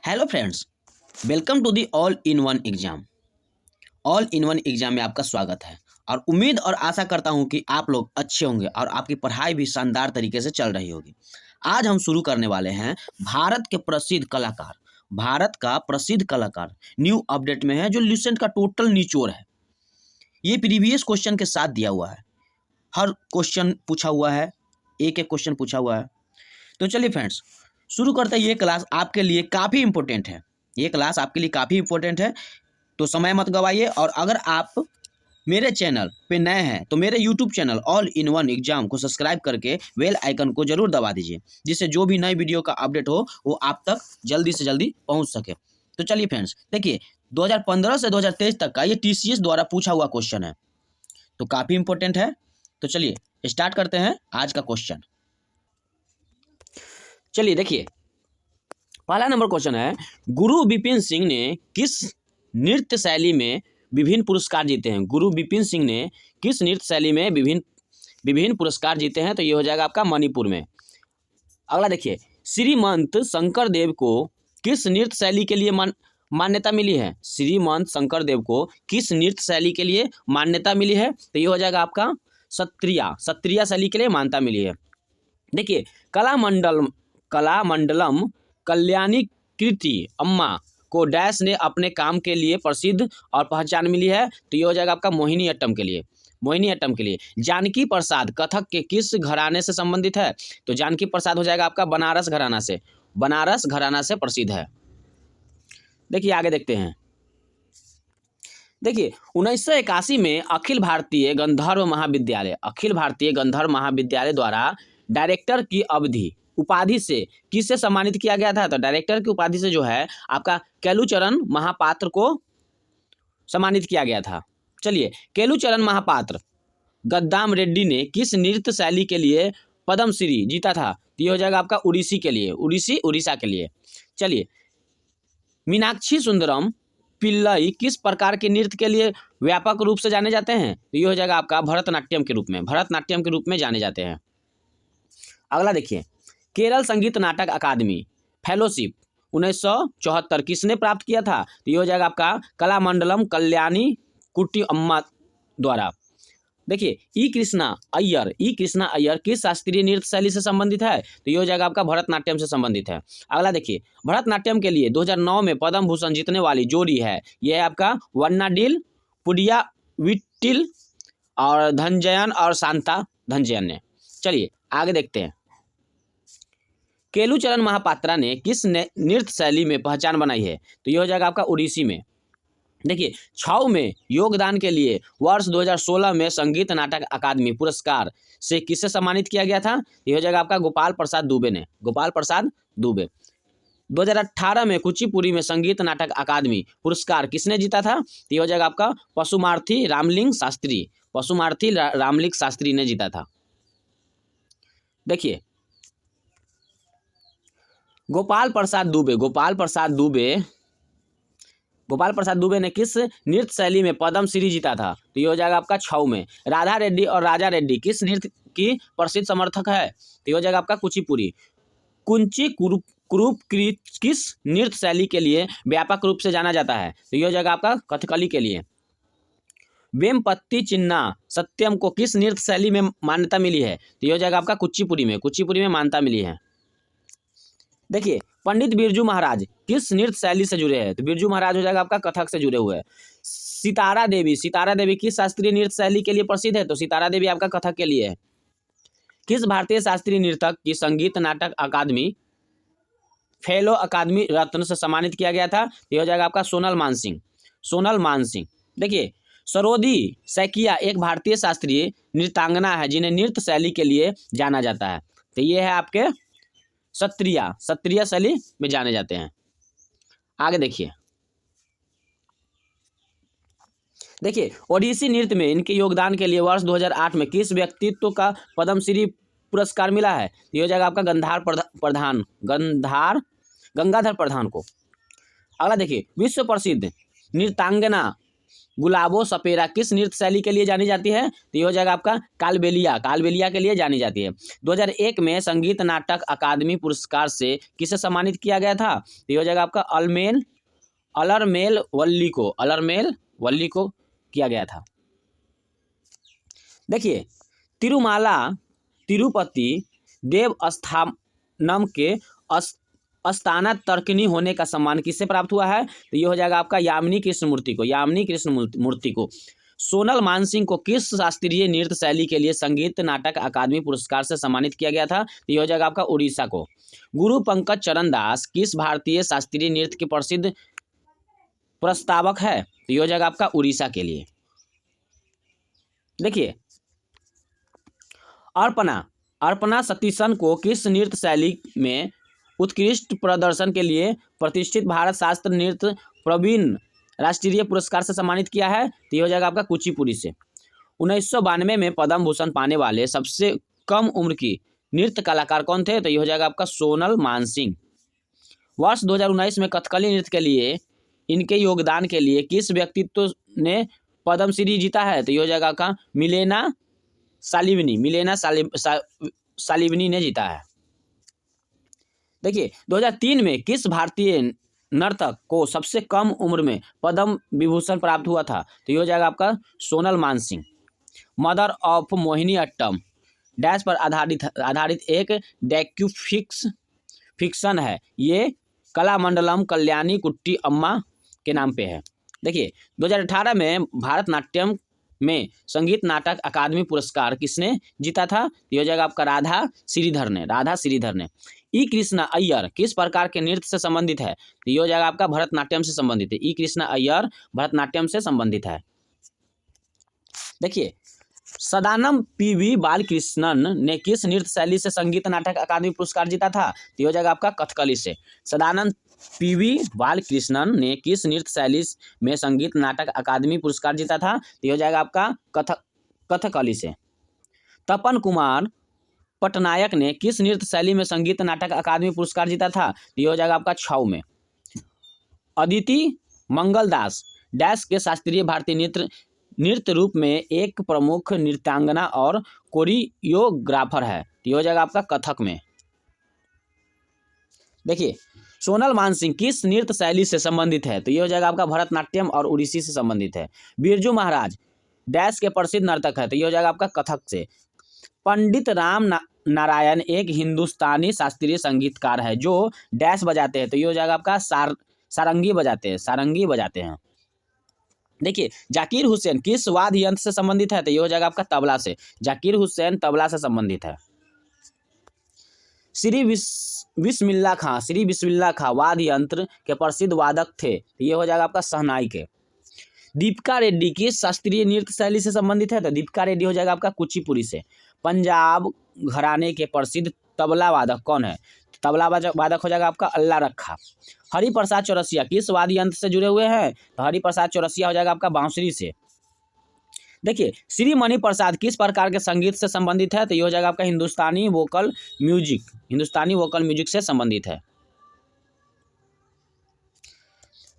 Hello friends, welcome to the all in one exam. All in one exam में आपका स्वागत है और उम्मीद और आशा करता हूं कि आप लोग अच्छे होंगे और आपकी पढ़ाई भी शानदार तरीके से चल रही होगी। आज हम शुरू करने वाले हैं भारत का प्रसिद्ध कलाकार न्यू अपडेट में है, जो लुसेंट का टोटल निचोड़ है। ये प्रीवियस क्वेश्चन के साथ दिया हुआ है, हर क्वेश्चन पूछा हुआ है, एक एक क्वेश्चन पूछा हुआ है। तो चलिए फ्रेंड्स, शुरू करते हैं। ये क्लास आपके लिए काफ़ी इंपॉर्टेंट है, तो समय मत गवाइए। और अगर आप मेरे चैनल पे नए हैं तो मेरे YouTube channel all in one exam को सब्सक्राइब करके बेल आइकन को जरूर दबा दीजिए, जिससे जो भी नई वीडियो का अपडेट हो वो आप तक जल्दी से जल्दी पहुंच सके। तो चलिए फ्रेंड्स, देखिए 2015 से 2023 तक का ये TCS द्वारा पूछा हुआ क्वेश्चन है, तो काफ़ी इंपॉर्टेंट है। तो चलिए स्टार्ट करते हैं आज का क्वेश्चन। चलिए देखिए, पहला नंबर क्वेश्चन है, गुरु बिपिन सिंह ने किस नृत्य शैली में विभिन्न पुरस्कार जीते हैं? गुरु बिपिन सिंह ने किस नृत्य शैली में विभिन्न पुरस्कार जीते हैं? तो ये हो जाएगा आपका मणिपुर में। अगला देखिए, श्रीमंत शंकर देव को किस नृत्य शैली के लिए मान्यता मिली है? श्रीमंत शंकर देव को किस नृत्य शैली के लिए मान्यता मिली है? तो ये हो जाएगा आपका सत्रिया शैली के लिए मान्यता मिली है। देखिए, कलामंडलम कल्याणी कीर्ति अम्मा को डैश ने अपने काम के लिए प्रसिद्ध और पहचान मिली है? तो ये हो जाएगा आपका मोहिनी अट्टम के लिए। जानकी प्रसाद कथक के किस घराने से संबंधित है? तो जानकी प्रसाद हो जाएगा आपका बनारस घराना से प्रसिद्ध है। देखिए आगे देखते हैं। देखिए 1981 में अखिल भारतीय गंधर्व महाविद्यालय द्वारा डायरेक्टर की उपाधि से किसे सम्मानित किया गया था? तो डायरेक्टर की उपाधि से जो है आपका केलुचरण महापात्र को सम्मानित किया गया था। चलिए, केलुचरण महापात्र गद्दाम रेड्डी ने किस नृत्य शैली के लिए पद्मश्री जीता था? तो ये हो जाएगा आपका उड़ीसा के लिए। चलिए, मीनाक्षी सुंदरम पिल्लई किस प्रकार के नृत्य के लिए व्यापक रूप से जाने जाते हैं? तो ये हो जाएगा आपका भरतनाट्यम के रूप में जाने जाते हैं। अगला देखिए, केरल संगीत नाटक अकादमी फेलोशिप 1974 किसने प्राप्त किया था? तो ये हो जाएगा आपका कलामंडलम कल्याणी कुट्टी अम्मा द्वारा। देखिए, ई कृष्णा अय्यर किस शास्त्रीय नृत्य शैली से संबंधित है? तो ये हो जाएगा आपका भरतनाट्यम से संबंधित है। अगला देखिए, भरतनाट्यम के लिए 2009 में पद्म भूषण जीतने वाली जोड़ी है, यह है आपका वन्नाडिल पुडिया विट्टिल और धनजयन और शांता धनजयन ने। चलिए आगे देखते हैं। केलुचरण महापात्रा ने किस नृत्य शैली में पहचान बनाई है? तो ये हो जाएगा आपका उड़ीसी में। देखिए, छाऊ में योगदान के लिए वर्ष 2016 में संगीत नाटक अकादमी पुरस्कार से किसे सम्मानित किया गया था? ये हो जाएगा आपका गोपाल प्रसाद दुबे। 2018 में कुचिपुड़ी में संगीत नाटक अकादमी पुरस्कार किसने जीता था? ये हो जाएगा आपका पशुमार्थी रामलिंग शास्त्री ने जीता था। देखिए, गोपाल प्रसाद दुबे ने किस नृत्य शैली में पद्मश्री जीता था? तो ये हो जाएगा आपका छऊ में। राधा रेड्डी और राजा रेड्डी किस नृत्य की प्रसिद्ध समर्थक है? तो ये हो जाएगा आपका कुचिपुड़ी। कुंची कुरूप किस नृत्य शैली के लिए व्यापक रूप से जाना जाता है? तो ये हो जाएगा आपका कथकली के लिए। वेमपत्ती चिन्ना सत्यम को किस नृत्य शैली में मान्यता मिली है? तो ये हो जाएगा आपका कुचिपुड़ी में मान्यता मिली है। देखिए, पंडित बिरजू महाराज किस नृत्य शैली से जुड़े हैं? तो बिरजू महाराज हो जाएगा आपका कथक से जुड़े हुए हैं। सितारा देवी किस शास्त्रीय नृत्य शैली के लिए प्रसिद्ध है? तो सितारा देवी आपका कथक के लिए है। किस भारतीय शास्त्रीय नर्तक की संगीत नाटक अकादमी फेलो अकादमी रत्न से सम्मानित किया गया था? ये हो जाएगा आपका सोनल मानसिंह। देखिए, सरोदी सैकिया एक भारतीय शास्त्रीय नृत्यांगना है जिन्हें नृत्य शैली के लिए जाना जाता है। तो ये है आपके सत्रिया शैली में जाने जाते हैं। आगे देखिए, ओडिसी नृत्य में इनके योगदान के लिए वर्ष 2008 में किस व्यक्तित्व का पद्मश्री पुरस्कार मिला है? ये हो जाएगा आपका गंगाधर प्रधान को। अगला देखिए, विश्व प्रसिद्ध नृत्यांगना गुलाबो सपेरा किस नृत्य शैली के लिए जानी जाती है? तो ये हो जाएगा आपका कालबेलिया, कालबेलिया के लिए जानी जाती है। 2001 में संगीत नाटक अकादमी पुरस्कार से किसे सम्मानित किया गया था? तो ये हो जाएगा आपका अलरमेल वल्ली को किया गया था। देखिए, तिरुमाला तिरुपति देवस्थानम के अस्थाना तर्कनी होने का सम्मान किससे प्राप्त हुआ है? तो ये हो जाएगा आपका यामिनी कृष्णमूर्ति को। सोनल मानसिंह को किस शास्त्रीय नृत्य शैली के लिए संगीत नाटक अकादमी पुरस्कार से सम्मानित किया गया था? तो ये हो जाएगा आपका उड़ीसा को। गुरु पंकज चरण दास किस भारतीय शास्त्रीय नृत्य के प्रसिद्ध प्रस्तावक है? तो ये हो जाएगा आपका उड़ीसा के लिए। देखिए, अर्पणा सतीशन को किस नृत्य शैली में उत्कृष्ट प्रदर्शन के लिए प्रतिष्ठित भारत शास्त्र नृत्य प्रवीण राष्ट्रीय पुरस्कार से सम्मानित किया है? तो ये हो जाएगा आपका कुचिपुड़ी से। 1992 में पद्म भूषण पाने वाले सबसे कम उम्र की नृत्य कलाकार कौन थे? तो ये हो जाएगा आपका सोनल मानसिंह। वर्ष 2019 में कथकली नृत्य के लिए इनके योगदान के लिए किस व्यक्तित्व ने पद्मश्री जीता है? तो ये हो जाएगा आपका मिलेना सालिवनी ने जीता है। देखिए, 2003 में किस भारतीय नर्तक को सबसे कम उम्र में पद्म विभूषण प्राप्त हुआ था? तो ये हो जाएगा आपका Sonal Mansingh. Mother of Mohiniyattam dash पर आधारित एक फिक्शन है। ये कलामंडलम कल्याणी कुट्टी अम्मा के नाम पे है। देखिए, 2018 में भारतनाट्यम में संगीत नाटक अकादमी पुरस्कार किसने जीता था? ये हो जाएगा आपका राधा श्रीधर ने। ई कृष्णा अय्यर किस प्रकार के नृत्य से संबंधित है? तो ये हो जाएगा आपका भरतनाट्यम से संबंधित है। ई कृष्णा अय्यर भरतनाट्यम से संबंधित है। देखिए, सदानम पीवी बालकृष्णन ने किस नृत्य शैली से संगीत नाटक अकादमी पुरस्कार जीता था? तो ये हो जाएगा आपका कथकली से। सदानंद पीवी बालकृष्णन ने किस नृत्य शैली में संगीत नाटक अकादमी पुरस्कार जीता था? तो ये हो जाएगा आपका कथकली से। तपन कुमार पटनायक ने किस नृत्य शैली में संगीत नाटक अकादमी पुरस्कार जीता था? तो ये हो जाएगा आपका छऊ में। अदिति मंगलदास डैश के शास्त्रीय भारतीय नृत्य रूप में एक प्रमुख नृत्यांगना और कोरियोग्राफर है। तो ये हो जाएगा आपका कथक में। देखिए, सोनल मानसिंह किस नृत्य शैली से संबंधित है? तो ये हो जाएगा आपका भरतनाट्यम और उड़ीसी से संबंधित है। बिरजू महाराज डैश के प्रसिद्ध नर्तक है। तो ये हो जाएगा आपका कथक से। पंडित राम नारायण एक हिंदुस्तानी शास्त्रीय संगीतकार है जो डैश बजाते हैं। तो ये हो जाएगा आपका सारंगी बजाते हैं। देखिए, जाकिर हुसैन किस वाद्य यंत्र से संबंधित है? तो ये हो जाएगा आपका तबला से। जाकिर हुसैन तबला से संबंधित है। श्री बिस्मिल्लाह खां वाद्य यंत्र के प्रसिद्ध वादक थे। ये हो जाएगा आपका शहनाई के। दीपिका रेड्डी किस शास्त्रीय नृत्य शैली से संबंधित है? तो दीपिका रेड्डी हो जाएगा आपका कुचिपुड़ी से। पंजाब घराने के प्रसिद्ध तबला वादक कौन है? तबला वादक हो जाएगा आपका अल्लाह रखा। हरिप्रसाद चौरसिया किस वाद्य यंत्र से जुड़े हुए हैं? तो हरिप्रसाद चौरसिया हो जाएगा आपका बांसुरी से। देखिए, श्री मणि प्रसाद किस प्रकार के संगीत से संबंधित है? तो ये हो जाएगा आपका हिंदुस्तानी वोकल म्यूजिक से संबंधित है।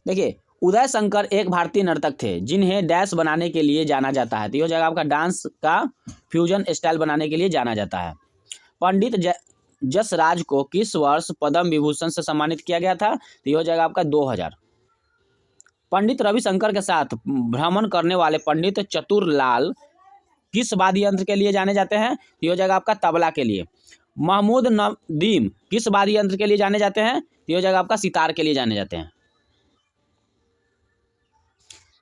देखिए, उदय शंकर एक भारतीय नर्तक थे जिन्हें डैश बनाने के लिए जाना जाता है। तो ये हो जाएगा आपका डांस का फ्यूजन स्टाइल बनाने के लिए जाना जाता है। पंडित जसराज को किस वर्ष पद्म विभूषण से सम्मानित किया गया था? तो ये हो जाएगा आपका 2000। पंडित रविशंकर के साथ भ्रमण करने वाले पंडित चतुरलाल किस वाद्य यंत्र के लिए जाने जाते हैं? तो ये हो जाएगा आपका तबला के लिए। महमूद नदीम किस वाद्य यंत्र के लिए जाने जाते हैं? तो ये हो जाएगा आपका सितार के लिए जाने जाते हैं।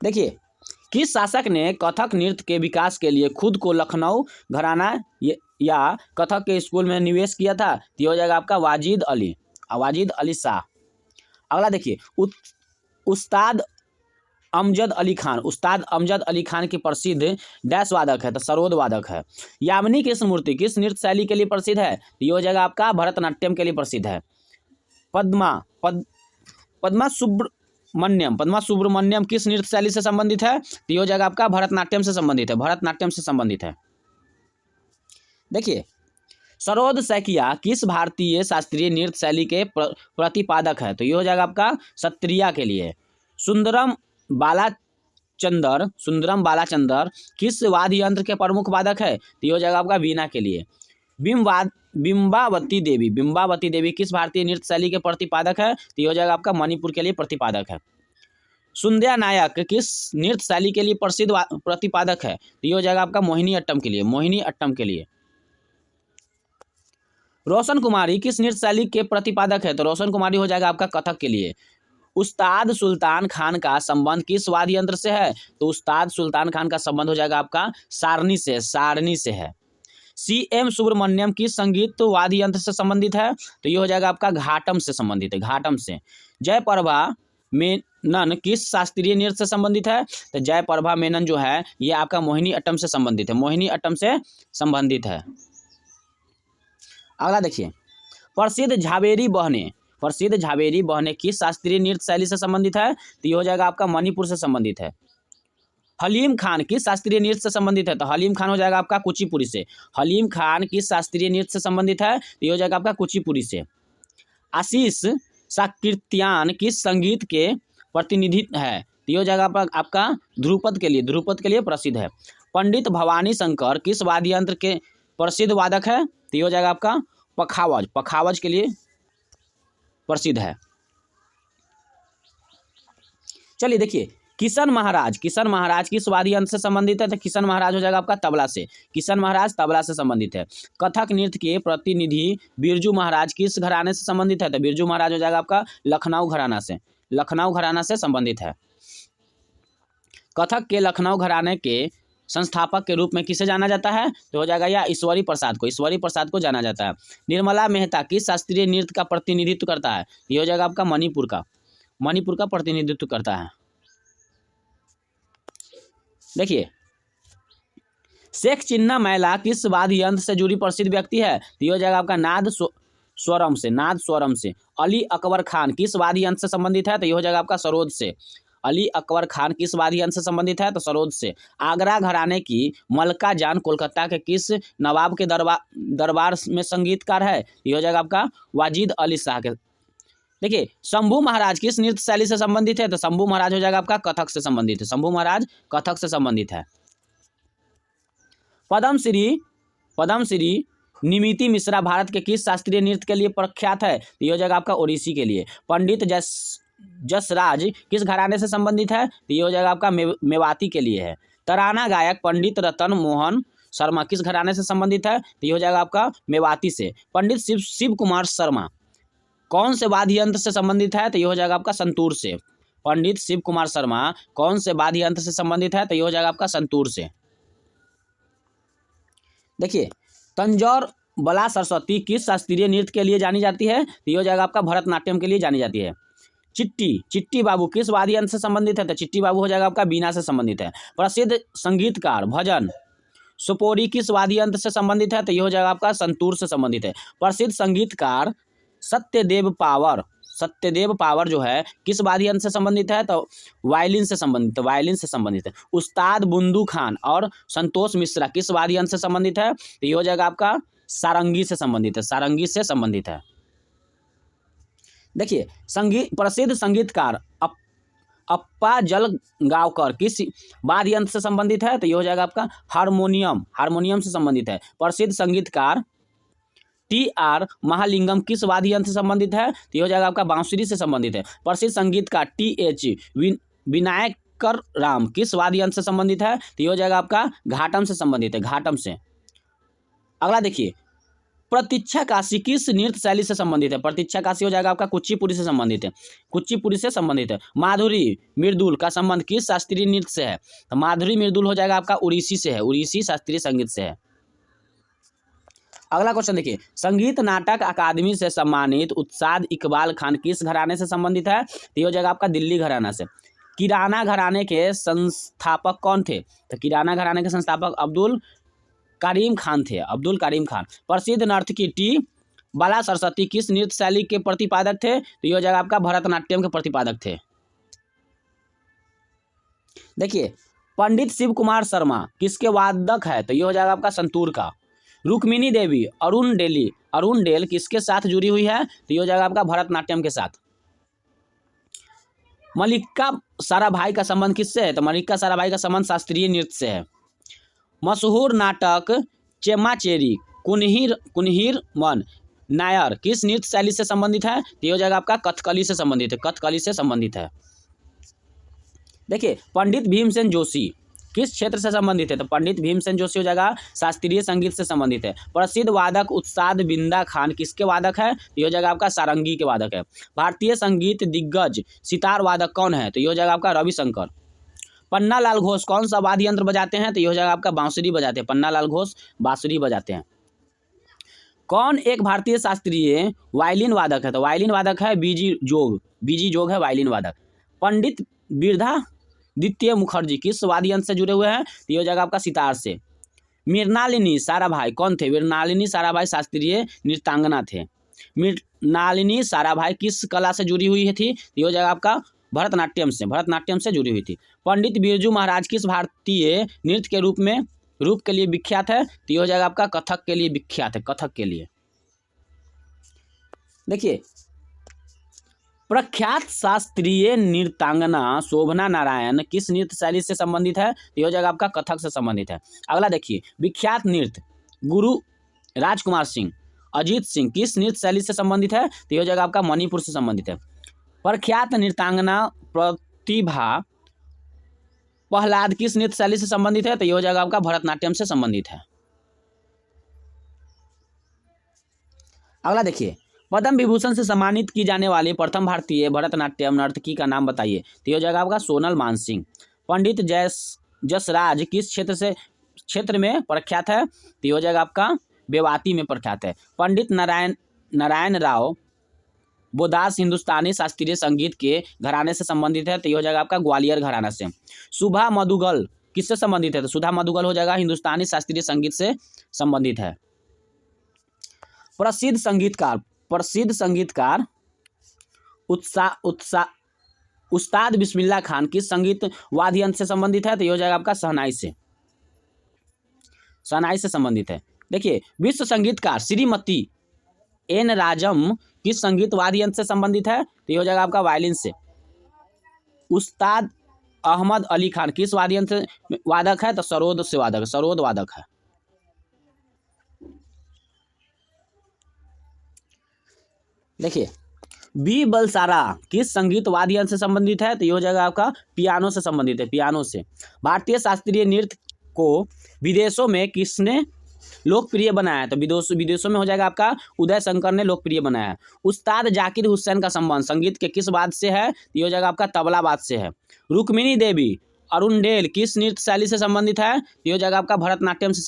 देखिए, किस शासक ने कथक नृत्य के विकास के लिए खुद को लखनऊ घराना या कथक के स्कूल में निवेश किया था? तो ये हो जाएगा आपका वाजिद अली शाह। अगला देखिए, उस्ताद अमजद अली खान की प्रसिद्ध डैश वादक है। तो सरोद वादक है। यामिनी कृष्णमूर्ति किस नृत्य शैली के लिए प्रसिद्ध है? तो ये हो जाएगा आपका भरतनाट्यम के लिए प्रसिद्ध है। पद्मा सुब्रमण्यम किस नृत्य शैली से संबंधित है? तो ये हो जाएगा आपका भरतनाट्यम से संबंधित है। देखिए, सरोद सैकिया किस भारतीय शास्त्रीय नृत्य शैली के प्रतिपादक है? तो ये हो जाएगा आपका सत्रिया के लिए। सुंदरम सुंदरम बालाचंदर किस वाद्य यंत्र के प्रमुख वादक है? तो ये हो जाएगा आपका वीणा के लिए। बिंबावती देवी किस भारतीय नृत्य शैली के प्रतिपादक है? तो ये हो जाएगा आपका मणिपुर के लिए प्रतिपादक है। सुंदया नायक किस नृत्य शैली के लिए प्रसिद्ध प्रतिपादक है? तो ये हो जाएगा आपका मोहिनी अट्टम के लिए, मोहिनी अट्टम के लिए। रोशन कुमारी किस नृत्य शैली के प्रतिपादक है? तो रोशन कुमारी हो जाएगा आपका कथक के लिए। उस्ताद सुल्तान खान का संबंध किस वाद्य यंत्र से है? तो उस्ताद सुल्तान खान का संबंध हो जाएगा आपका सारणी से है। CM सुब्रमण्यम किस संगीत वाद्य यंत्र से संबंधित है? तो ये हो जाएगा आपका घाटम से संबंधित है, घाटम से। जयप्रभा मेनन किस शास्त्रीय नृत्य से संबंधित है? तो जयप्रभा मेनन जो है ये आपका मोहिनी अट्टम से संबंधित है, मोहिनी अट्टम से संबंधित है। अगला देखिए, प्रसिद्ध झावेरी बहने किस शास्त्रीय नृत्य शैली से संबंधित है? तो ये हो जाएगा आपका मणिपुर से संबंधित है। हलीम खान किस शास्त्रीय नृत्य से संबंधित है? तो हलीम खान हो जाएगा आपका कुचिपुड़ी से। हलीम खान किस शास्त्रीय नृत्य से संबंधित है? तो ये हो जाएगा आपका कुचिपुड़ी से। आशीष साकृत्यान किस संगीत के प्रतिनिधि है? तो ये हो जाएगा आपका ध्रुपद के लिए प्रसिद्ध है। पंडित भवानी शंकर किस वाद्य यंत्र के प्रसिद्ध वादक है? तो ये हो जाएगा आपका पखावज के लिए प्रसिद्ध है। चलिए देखिए, किशन महाराज किस वाद्य यंत्र से संबंधित है? तो किशन महाराज हो जाएगा आपका तबला से। किशन महाराज तबला से संबंधित है। कथक नृत्य के प्रतिनिधि बिरजू महाराज किस घराने से संबंधित है? तो बिरजू महाराज हो जाएगा आपका लखनऊ घराना से संबंधित है। कथक के लखनऊ घराने के संस्थापक के रूप में किसे जाना जाता है? तो हो जाएगा या ईश्वरी प्रसाद को जाना जाता है। निर्मला मेहता किस शास्त्रीय नृत्य का प्रतिनिधित्व करता है? ये हो जाएगा आपका मणिपुर का प्रतिनिधित्व करता है। देखिए, शेख चिन्ना मैला किस वाद्य यंत्र से जुड़ी प्रसिद्ध व्यक्ति है? तो ये हो जाएगा आपका नाद स्वरम से। अली अकबर खान किस वाद्य यंत्र से संबंधित है? तो ये हो जाएगा आपका सरोद से। अली अकबर खान किस वाद्य यंत्र से संबंधित है? तो सरोद से। आगरा घराने की मलका जान कोलकाता के किस नवाब के दरबार में संगीतकार है? ये हो जाएगा आपका वाजिद अली शाह के। देखिए, शंभू महाराज किस नृत्य शैली से संबंधित है? तो शंभू महाराज हो जाएगा आपका कथक से संबंधित है। शंभू महाराज कथक से संबंधित है। पद्मश्री निमिति मिश्रा भारत के किस शास्त्रीय नृत्य के लिए प्रख्यात है? तो ये हो जाएगा आपका ओडिसी के लिए। पंडित जसराज किस घराने से संबंधित है? तो ये हो जाएगा आपका मेवाती के लिए है। तराना गायक पंडित रतन मोहन शर्मा किस घराने से संबंधित है? तो ये हो जाएगा आपका मेवाती से। पंडित शिव कुमार शर्मा कौन से वाद्य यंत्र से संबंधित है? तो ये हो जाएगा आपका संतूर से। पंडित शिव कुमार शर्मा कौन से वाद्य यंत्र से संबंधित है? तो ये हो जाएगा आपका संतूर से। देखिए, तंजौर बला सरस्वती किस शास्त्रीय नृत्य के लिए जानी जाती है? तो ये हो जाएगा आपका भरतनाट्यम के लिए जानी जाती है। चिट्टी बाबू किस वाद्य यंत्र से संबंधित है? तो चिट्टी बाबू हो जाएगा आपका बीना से संबंधित है। प्रसिद्ध संगीतकार भजन सोपोरी किस वाद्य यंत्र से संबंधित है? तो ये हो जाएगा आपका संतूर से संबंधित है। प्रसिद्ध संगीतकार सत्यदेव पावर जो है किस वाद्य यंत्र से संबंधित है? तो वायलिन से संबंधित है। उस्ताद बुंदू खान और संतोष मिश्रा किस वाद्य यंत्र से संबंधित है? तो ये हो जाएगा आपका सारंगी से संबंधित है। देखिए, प्रसिद्ध संगीतकार अप्पा जलगांवकर किस वाद्य यंत्र से संबंधित है? तो ये हो जाएगा आपका हारमोनियम से संबंधित है। प्रसिद्ध संगीतकार TR महालिंगम किस वाद्य यंत्र से संबंधित है? तो ये हो जाएगा आपका बांसुरी से संबंधित है। प्रसिद्ध संगीतकार TH विनायकर राम किस वाद्य यंत्र से संबंधित है? तो ये हो जाएगा आपका घाटम से संबंधित है, घाटम से। अगला देखिए, प्रतीक्षा काशी किस नृत्य शैली से संबंधित है? प्रतीक्षा काशी हो जाएगा आपका कुचिपुड़ी से संबंधित है। माधुरी मृदुल का संबंध किस शास्त्रीय नृत्य से है? तो माधुरी मृदुल हो जाएगा आपका उड़ीसी से है, उड़ीसी शास्त्रीय संगीत से है। अगला क्वेश्चन देखिए, संगीत नाटक अकादमी से सम्मानित उस्ताद इकबाल खान किस घराने से संबंधित है? तो ये हो जाएगा आपका दिल्ली घराना से। किराना घराने के संस्थापक कौन थे? तो किराना घराने के संस्थापक अब्दुल करीम खान थे, अब्दुल करीम खान। प्रसिद्ध नर्तकी टी बाला सरस्वती किस नृत्य शैली के प्रतिपादक थे? तो ये हो जाएगा आपका भरतनाट्यम के प्रतिपादक थे। देखिए, पंडित शिव कुमार शर्मा किसके वादक है? तो ये हो जाएगा आपका संतूर का। रुक्मिणी देवी अरुण डेल किसके साथ जुड़ी हुई है? तो ये हो जाएगा आपका भरतनाट्यम के साथ। मल्लिका साराभाई का संबंध किससे है? तो मल्लिका साराभाई का संबंध शास्त्रीय नृत्य से है। मशहूर नाटक चेम्माचेरी कुन्हीर मन नायर किस नृत्य शैली से संबंधित है? तो ये हो जाएगा आपका कथकली से संबंधित है, कथकली से संबंधित है। देखिए पंडित भीमसेन जोशी किस क्षेत्र से संबंधित है? तो पंडित भीमसेन जोशी हो जाएगा शास्त्रीय संगीत से संबंधित है। प्रसिद्ध वादक उस्ताद बिंदा खान किसके वादक है? तो ये हो जाएगा आपका सारंगी के वादक है। भारतीय संगीत दिग्गज सितार वादक कौन है? तो ये हो जाएगा आपका रविशंकर। पन्ना लाल घोष कौन सा वाद्य यंत्र बजाते हैं? तो ये हो जाएगा आपका बांसुरी बजाते हैं। पन्ना लाल घोष बांसुरी बजाते हैं। कौन एक भारतीय शास्त्रीय वायलिन वादक है? तो वायलिन वादक है बीजी जोग है वायलिन वादक। पंडित बिरधा द्वितीय मुखर्जी किस वाद्य यंत्र से जुड़े हुए हैं? तो ये हो जाएगा आपका सितार से। मृणालिनी साराभाई कौन थे? मृणालिनी साराभाई शास्त्रीय नृत्यांगना थे। मृणालिनी साराभाई किस कला से जुड़ी हुई थी? तो ये हो जाएगा आपका भरतनाट्यम से जुड़ी हुई थी। पंडित बिरजू महाराज किस भारतीय नृत्य के रूप के लिए विख्यात है? तो ये हो जाएगा आपका कथक के लिए विख्यात है, कथक के लिए। देखिए प्रख्यात शास्त्रीय नृत्यांगना शोभना नारायण किस नृत्य शैली से संबंधित है? तो ये हो जाएगा आपका कथक से संबंधित है। अगला देखिए विख्यात नृत्य गुरु राजकुमार सिंह अजीत सिंह किस नृत्य शैली से संबंधित है? तो ये हो जाएगा आपका मणिपुर से संबंधित है। प्रख्यात नृत्यांगना प्रतिभा प्रहलाद किस नृत्य शैली से संबंधित है? तो ये हो जाएगा आपका भरतनाट्यम से संबंधित है। अगला देखिए पद्म विभूषण से सम्मानित की जाने वाली प्रथम भारतीय भरतनाट्यम नर्तकी का नाम बताइए। तो ये हो जाएगा आपका सोनल मानसिंह। पंडित जसराज किस क्षेत्र में प्रख्यात है? तो ये हो जाएगा आपका बेवाती में प्रख्यात है। पंडित नारायण राव बोदास हिंदुस्तानी शास्त्रीय संगीत के घराने से संबंधित है। तो ये हो जाएगा आपका ग्वालियर घराना से। सुधा मधुगल किससे संबंधित है? तो सुधा मधुगल हो जाएगा हिंदुस्तानी शास्त्रीय संगीत से संबंधित है। प्रसिद्ध संगीतकार उस्ताद बिस्मिल्लाह खान किस संगीत वाद्य यंत्र से संबंधित है? तो ये हो जाएगा आपका शहनाई से संबंधित है। देखिए विश्व संगीतकार श्रीमती एन राजम किस संगीत वाद्य यंत्र से संबंधित है? तो ये हो जाएगा आपका वायलिन से। उस्ताद अहमद अली खान किस वाद्य यंत्र वादक है? तो सरोद वादक है। देखिए बी बलसारा किस संगीत वाद्य यंत्र से संबंधित है? तो ये हो जाएगा आपका पियानो से संबंधित है, पियानो से। भारतीय शास्त्रीय नृत्य को विदेशों में किसने लोकप्रिय बनाया है? तो विदेशों में हो जाएगा आपका उदय शंकर ने लोकप्रिय बनाया है। उस्ताद जाकिर हुसैन का संबंध संगीत के किस वाद्य से है? तो ये हो जाएगा आपका तबला वाद्य से है। रुक्मिणी देवी अरुणडेल किस नृत्य शैली से संबंधित है? तो ये हो जाएगा आपका भरतनाट्यम से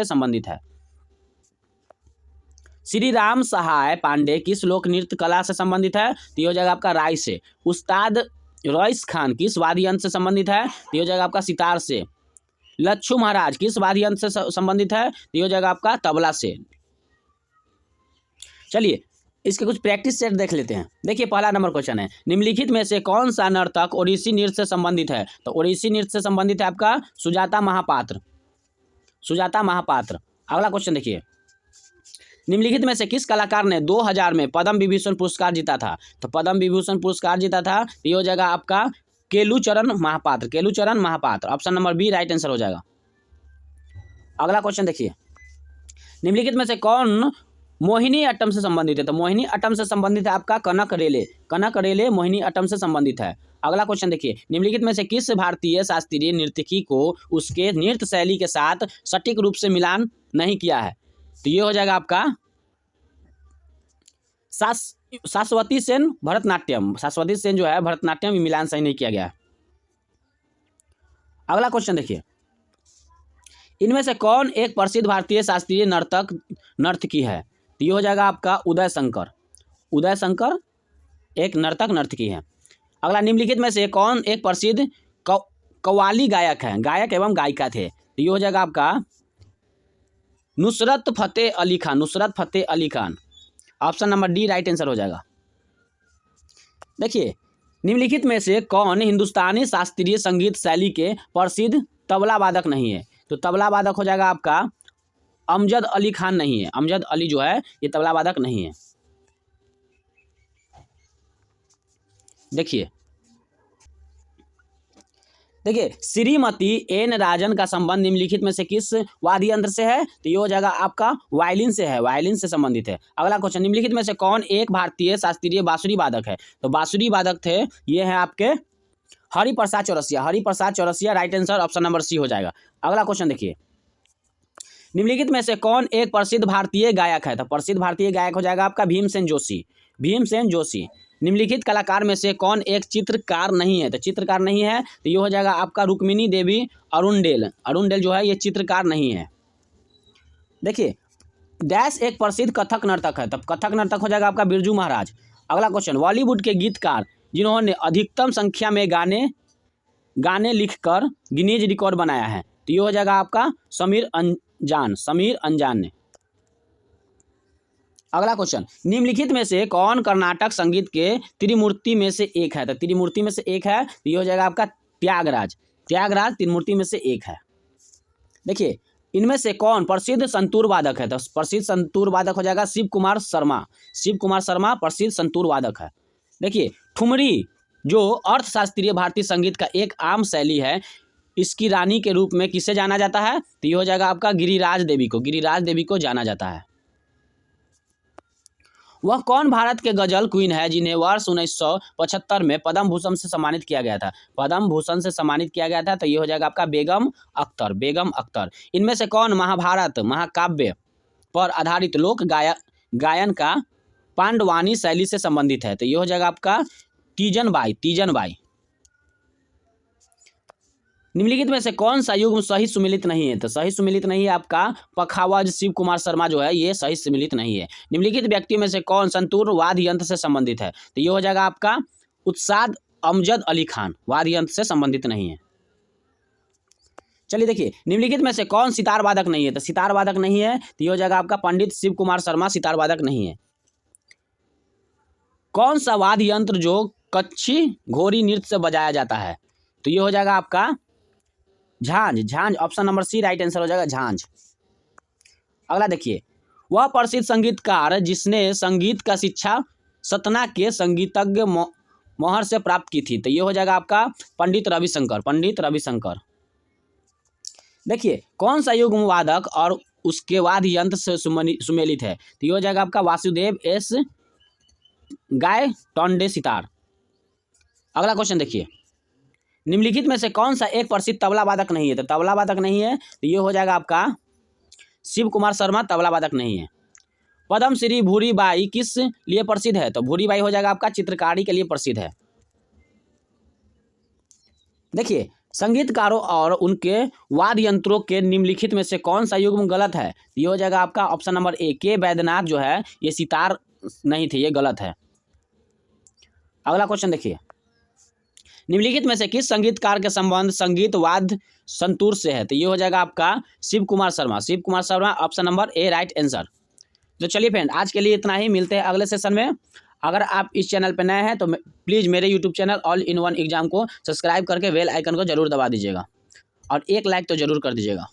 संबंधित है। श्री राम सहाय पांडे किस लोक नृत्य कला से संबंधित है? तो ये हो जाएगा आपका राय से। उस्ताद रईस खान किस वाद्य यंत्र से संबंधित है? तो ये हो जाएगा आपका सितार से। लच्छू महाराज किस वाद्य यंत्र से संबंधित है? तो ये हो जाएगा आपका तबला से। चलिए इसके कुछ प्रैक्टिस सेट देख लेते हैं। देखिए पहला नंबर क्वेश्चन है निम्नलिखित में से कौन सा नर्तक ओडिसी नृत्य से संबंधित है? तो ओडिसी नृत्य से संबंधित है आपका सुजाता महापात्र। अगला क्वेश्चन देखिए निम्नलिखित में से किस कलाकार ने 2000 में पद्म विभूषण पुरस्कार जीता था? तो पद्म विभूषण पुरस्कार जीता था ये हो जाएगा आपका Kelucharan Mohapatra. Option number B right answer हो जाएगा। अगला क्वेश्चन देखिए निम्नलिखित में से कौन मोहिनी अट्टम से संबंधित है? तो मोहिनी अट्टम से संबंधित है आपका कनक रेले मोहिनी अट्टम से संबंधित है। अगला क्वेश्चन देखिए निम्नलिखित में से किस भारतीय शास्त्रीय नर्तकी को उसके नृत्य शैली के साथ सटीक रूप से मिलान नहीं किया है? तो ये हो जाएगा आपका शाश्वती सेन जो है भरतनाट्यम में मिलान सही नहीं किया गया। अगला क्वेश्चन देखिए इनमें से कौन एक प्रसिद्ध भारतीय शास्त्रीय नर्तकी है? तो ये हो जाएगा आपका उदय शंकर एक नर्तकी है। अगला निम्नलिखित में से कौन एक प्रसिद्ध कव्वाली गायक एवं गायिका थे? तो ये हो जाएगा आपका Nusrat Fateh Ali Khan. Option number D right answer हो जाएगा। देखिए निम्नलिखित में से कौन हिंदुस्तानी शास्त्रीय संगीत शैली के प्रसिद्ध तबला वादक नहीं है? तो तबला वादक हो जाएगा आपका अमजद अली खान नहीं है। अमजद अली जो है ये तबला वादक नहीं है। देखिए देखिए श्रीमती एन राजन का संबंध निम्नलिखित में से किस वाद्य यंत्र से है? तो ये हो जाएगा आपका वायलिन से है, वायलिन से संबंधित है। अगला क्वेश्चन, निम्नलिखित में से कौन एक भारतीय शास्त्रीय बांसुरी वादक है? तो बांसुरी वादक थे ये हैं आपके Hariprasad Chaurasia. Hariprasad Chaurasia right answer option number C हो जाएगा। अगला क्वेश्चन देखिए, निम्नलिखित में से कौन एक प्रसिद्ध भारतीय गायक है? तो प्रसिद्ध भारतीय गायक हो जाएगा आपका भीमसेन जोशी। भीमसेन जोशी। निम्नलिखित कलाकार में से कौन एक चित्रकार नहीं है? तो चित्रकार नहीं है तो ये हो जाएगा आपका रुक्मिणी देवी अरुणडेल। अरुणडेल जो है ये चित्रकार नहीं है। देखिए डैश एक प्रसिद्ध कथक नर्तक है, तब कथक नर्तक हो जाएगा आपका बिरजू महाराज। अगला क्वेश्चन, बॉलीवुड के गीतकार जिन्होंने अधिकतम संख्या में गाने लिखकर गिनीज रिकॉर्ड बनाया है, तो ये हो जाएगा आपका समीर अंजान ने। अगला क्वेश्चन, निम्नलिखित में से कौन कर्नाटक संगीत के त्रिमूर्ति में से एक है? तो त्रिमूर्ति में से एक है तो ये हो जाएगा आपका त्यागराज। त्यागराज त्रिमूर्ति में से एक है। देखिए इनमें से कौन प्रसिद्ध संतूर वादक है? तो प्रसिद्ध संतूर वादक हो जाएगा शिव कुमार शर्मा। शिव कुमार शर्मा प्रसिद्ध संतूर वादक है। देखिए ठुमरी जो अर्थशास्त्रीय भारतीय संगीत का एक आम शैली है, इसकी रानी के रूप में किसे जाना जाता है? तो ये हो जाएगा आपका गिरिराज देवी को। गिरिराज देवी को जाना जाता है। वह कौन भारत के गजल क्वीन है जिन्हें वर्ष 1975 में पद्म भूषण से सम्मानित किया गया था? पद्म भूषण से सम्मानित किया गया था तो ये हो जाएगा आपका बेगम अख्तर। बेगम अख्तर। इनमें से कौन महाभारत महाकाव्य पर आधारित लोक गायन का पांडवानी शैली से संबंधित है? तो ये हो जाएगा आपका तीजन बाई। निम्नलिखित में से कौन सा युग्म सही सुमिलित नहीं है? तो सही सुमिलित नहीं है आपका पखावज शिव कुमार शर्मा जो है ये सही सुमिलित नहीं है। निम्नलिखित व्यक्तियों में से कौन संतूर वाद्य यंत्र से संबंधित है? तो ये हो जाएगा आपका उत्साद अमजद अली खान। वाद्य यंत्र से संबंधित नहीं है। चलिए देखिए निम्नलिखित में से कौन सितार वादक नहीं है? तो सितार वादक नहीं है तो ये हो जाएगा आपका पंडित शिव कुमार शर्मा सितार वादक नहीं है। कौन सा वाद्य यंत्र जो कच्छी घोड़ी नृत्य से बजाया जाता है? तो ये हो जाएगा आपका झांझ। Option number C right answer हो जाएगा झांझ। अगला देखिए, वह प्रसिद्ध संगीतकार जिसने संगीत का शिक्षा सतना के संगीतज्ञ मोहर से प्राप्त की थी, तो ये हो जाएगा आपका पंडित रविशंकर। देखिए कौन सा युग्म वादक और उसके वाद्य यंत्र से सुमेलित है? तो ये हो जाएगा आपका वासुदेव एस गाय टोंडे सितार। अगला क्वेश्चन देखिए, निम्नलिखित में से कौन सा एक प्रसिद्ध तबला वादक नहीं है? तो तबला वादक नहीं है तो ये हो जाएगा आपका शिव कुमार शर्मा तबला वादक नहीं है। पद्मश्री भूरी बाई किस लिए प्रसिद्ध है? तो भूरी बाई हो जाएगा आपका चित्रकारी के लिए प्रसिद्ध है। देखिए संगीतकारों और उनके वाद्य यंत्रों के निम्नलिखित में से कौन सा युग्म गलत है? ये हो जाएगा आपका ऑप्शन नंबर ए के बैद्यनाथ जो है ये सितार नहीं थे, ये गलत है। अगला क्वेश्चन देखिए, निम्नलिखित में से किस संगीतकार के संबंध संगीत वाद्य संतूर से है? तो ये हो जाएगा आपका Shiv Kumar Sharma option number A right answer. तो चलिए फ्रेंड आज के लिए इतना ही, मिलते हैं अगले सेशन में। अगर आप इस चैनल पर नए हैं तो प्लीज़ मेरे YouTube channel all in one exam को सब्सक्राइब करके बेल आइकन को जरूर दबा दीजिएगा और एक लाइक तो जरूर कर दीजिएगा।